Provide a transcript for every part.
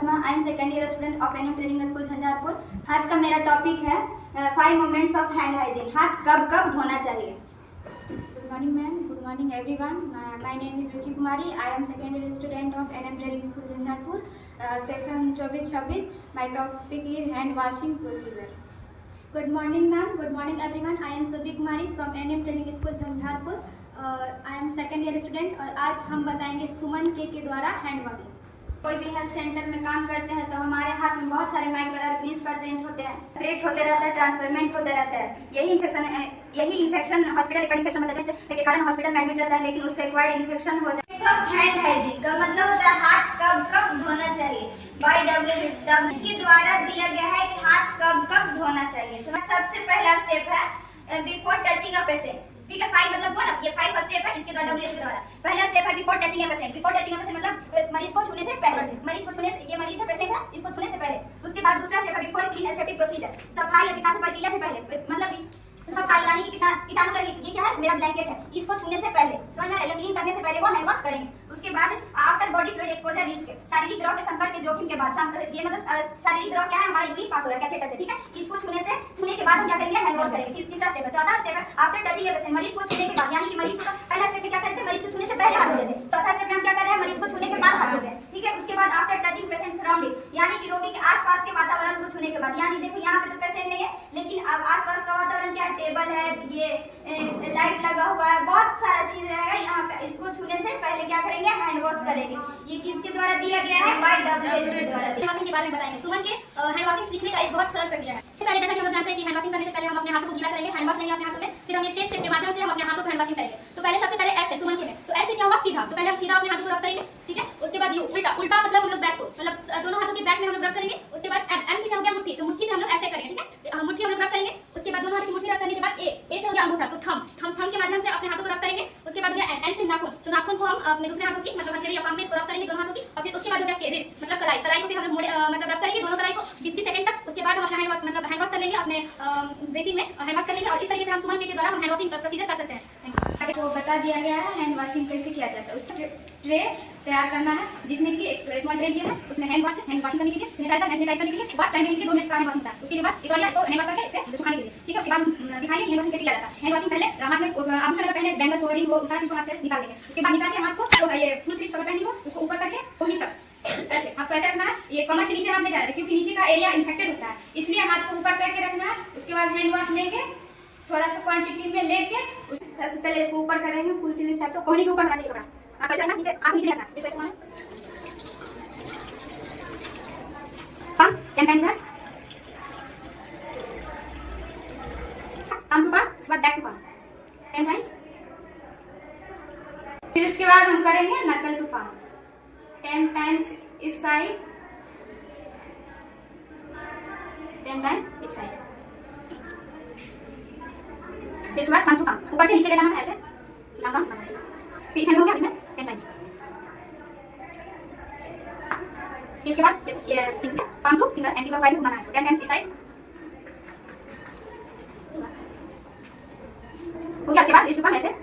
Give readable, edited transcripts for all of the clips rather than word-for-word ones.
Padma, I am second year student of NM training school Jhanjharpur. आज का मेरा टॉपिक है 5 मोमेंट्स ऑफ हैंड हाइजीन। हाथ कब कब धोना चाहिए। Good morning ma'am, good morning everyone. My name is Ruchi Kumari, I am second year student of NM training school Jhanjharpur, section 24-26। My topic is hand washing procedure. Good morning ma'am, good morning everyone. I am Subi Kumari from NM training school Jhanjharpur, I am second year student. और आज हम बताएंगे सुमन के द्वारा hand washing. कोई भी health centre में काम करते हैं तो हमारे हाथ में बहुत सारे माइक्रो ऑर्गेनिज्म प्रेजेंट होते हैं, स्प्रेड होते रहता है, ट्रांसफरमेंट होते रहता है। यही इन्फेक्शन हॉस्पिटल इन्फेक्शन मतलब के कारण हॉस्पिटल में एडमिट रहता है, लेकिन उसका एक्वायर्ड इन्फेक्शन हो जाए। सब हैंड हाइजीन का मतलब होता है हाथ कब कब धोना चाहिए। बाय WHO के द्वारा दिया गया है कि हाथ कब कब धोना चाहिए। सबसे पहला स्टेप है बिफोर टचिंग अ पेशेंट। ठीक है, 5 मतलब वो ना, ये 5 फर्स्ट स्टेप है इसके द्वारा WHO के द्वारा। पहला स्टेप है before touching a patient. Before touching a patient मतलब मरीज को छूने से पहले, मरीज को छूने से, ये मरीज है पेशेंट है, इसको छूने से पहले। उसके बाद दूसरा स्टेप है बिफोर क्लीन एसेप्टिक प्रोसीजर। सफाई या कीटाणु प्रक्रिया से पहले, मतलब सफाई यानी कि कीटाणु रहित, ये क्या है मेरा ब्लैंकेट है, इसको छूने से पहले, समझ में आया, क्लीन करने से पहले वो हैंड वॉश करेंगे। उसके बाद after body fluid exposure risk, शारीरिक द्रव के संपर्क के जोखिम के बाद, ये मतलब शारीरिक द्रव क्या है हमारा यूरिन पास हो रहा है कैथेटर से, ठीक है, इसको छूने के बाद हम क्या करेंगे हैंड वॉश करेंगे। तीसरा स्टेप है, चौथा स्टेप है आफ्टर टचिंग ए पेशेंट, मरीज को छूने के बाद, यानी कि मरीज को पहला स्टेप में क्या करते हैं, मरीज को छूने से पहले हाथ धोते थे। चौथा स्टेप में हम क्या कर रहे हैं, मरीज को छूने के बाद हाथ धोते हैं, ठीक है। उसके बाद आफ्टर टचिंग पेशेंट सराउंडिंग, यानी कि रोगी के आसपास के वातावरण को छूने के बाद, यानी देखो यहाँ पे तो पेशेंट नहीं है, लेकिन अब आसपास का वातावरण क्या है, टेबल है, ये लाइट लगा हुआ है, बहुत सारा चीज रहेगा यहाँ पे। इसको छूने से पहले क्या करेंगे, हैंड वॉश करेंगे। ये किसके द्वारा दिया गया है, बाय WHO के द्वारा। हैंड वॉशिंग के बारे में बताएंगे। सुमन के हैंड वॉशिंग सीखने का एक बहुत सरल प्रक्रिया है। पहले जैसा कि हम लोग जानते हैं कि हैंड वॉशिंग करने से पहले हम अपने हाथों को गीला करेंगे, हैंड वॉश करेंगे अपने हाथों में, फिर हम ये 6 स्टेप के माध्यम से हम अपने हाथों को हैंड वॉशिंग करेंगे। तो पहले सबसे पहले ऐसे सुमन के में, तो ऐसे क्या होगा, सीधा, तो पहले हम सीधा अपने हाथों को रब करेंगे, ठीक है। उसके बाद ये उल्टा, उल्टा मतलब हम लोग बैक को, मतलब दोनों हाथों के बैक में हम लोग रब करेंगे। उसके बाद एम से क्या हो गया, मुट्ठी, तो मुट्ठी से हम लोग ऐसे करेंगे, ठीक है, मुट्ठी हम लोग रब करेंगे। उसके बाद दोनों हाथों की मुट्ठी रब करने के बाद ए से हो गया अंगूठा, तो थंब के माध्यम से अपने हाथों को रब करेंगे। उसके बाद हो गया एन से नाखून, तो नाखून को हम अपने दूसरे हाथों की मतलब हथेली या पाम में इसको रब करेंगे दोनों हाथों की। और फिर उसके बाद हो गया रिस्ट, मतलब कलाई, कलाई को भी हम लोग मतलब रब करेंगे दोनों कलाई को 20 सेकंड तक। उसके बाद हम अपना हैंड वॉश मतलब हैंड वॉश कर लेंगे, अपने बेसिन में हैंड वॉश कर लेंगे। और इस तरीके से हम सुमन के द्वारा हम हैंड वॉशिंग प्रोसीजर कर सकते हैं। आपको बता दिया गया है हैंड वॉशिंग कैसे किया जाता है। उसका ट्रे तैयार करना है, जिसमें कि एक स्मॉल ट्रे लिया है, उसमें हैंड वॉशिंग करने के लिए, सैनिटाइजर करने के लिए, वाश करने के लिए 2 मिनट का हैंड वॉशिंग था। उसके बाद इतना इसको हैंड वॉश करके इसे सुखाने के लिए, ठीक है। उसके बाद दिखाएंगे हैंड वॉशिंग कैसे किया जाता है। हैंड वॉशिंग पहले हाथ में आप से पहले बैंगल्स होल्डिंग वो सारा चीज हाथ से निकाल देंगे। उसके बाद निकाल के हाथ को तो ये फुल स्लीव्स अगर पहनी हो उसको ऊपर करके कोहनी तक ऐसे आपको ऐसे रखना है। ये कमर से नीचे हाथ नहीं जा रहा है, क्योंकि नीचे का एरिया इन्फेक्टेड होता है, इसलिए हाथ को ऊपर करके रखना है। उसके बाद हैंड वॉश लेके थोड़ा सा क्वांटिटी में लेके सबसे पहले इसको ऊपर करेंगे, फुल स्लीव से तो कोहनी के ऊपर होना चाहिए कपड़ा। आप ऐसे रखना, नीचे आप नीचे रखना, इस वैसे पाम 10 टाइम है, पाम टू पाम, उसके बाद बैक टू पाम 10 टाइम्स। फिर उसके बाद हम करेंगे नकल टू पाम 10 टाइम्स इस साइड, 10 टाइम इस साइड। इसके बाद थंब टू पाम, ऊपर से नीचे ले जाना है ऐसे लंबा लंबा। फिर इसमें हो गया, इसमें 10 टाइम्स। फिर उसके बाद ये palm two finger anti clockwise घुमाना है, 10 टाइम्स इस साइड हो गया। उसके बाद इस पाम ऐसे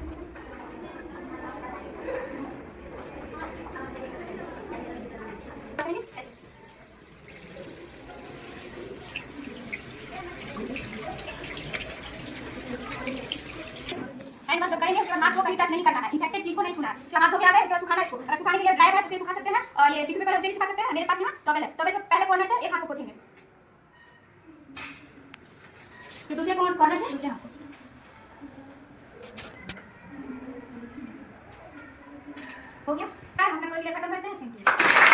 हैंड वॉश जब करेंगे उसके बाद हाथ को कहीं टच नहीं करना है, इन्फेक्टेड चीज को नहीं छूना है। उसके हाथ को क्या है, उसके बाद सुखाना है इसको। अगर सुखाने के लिए ड्रायर है तो उसे सुखा सकते हैं, और ये टिश्यू पेपर है उसे सुखा सकते हैं। मेरे पास यहाँ टॉवेल है, टॉवेल को पहले कॉर्नर से एक हाथ को पोंछेंगे, फिर दूसरे कॉर्नर से दूसरे हाथ को। हो गया, हम अपना कोर्स खत्म करते हैं। Thank you.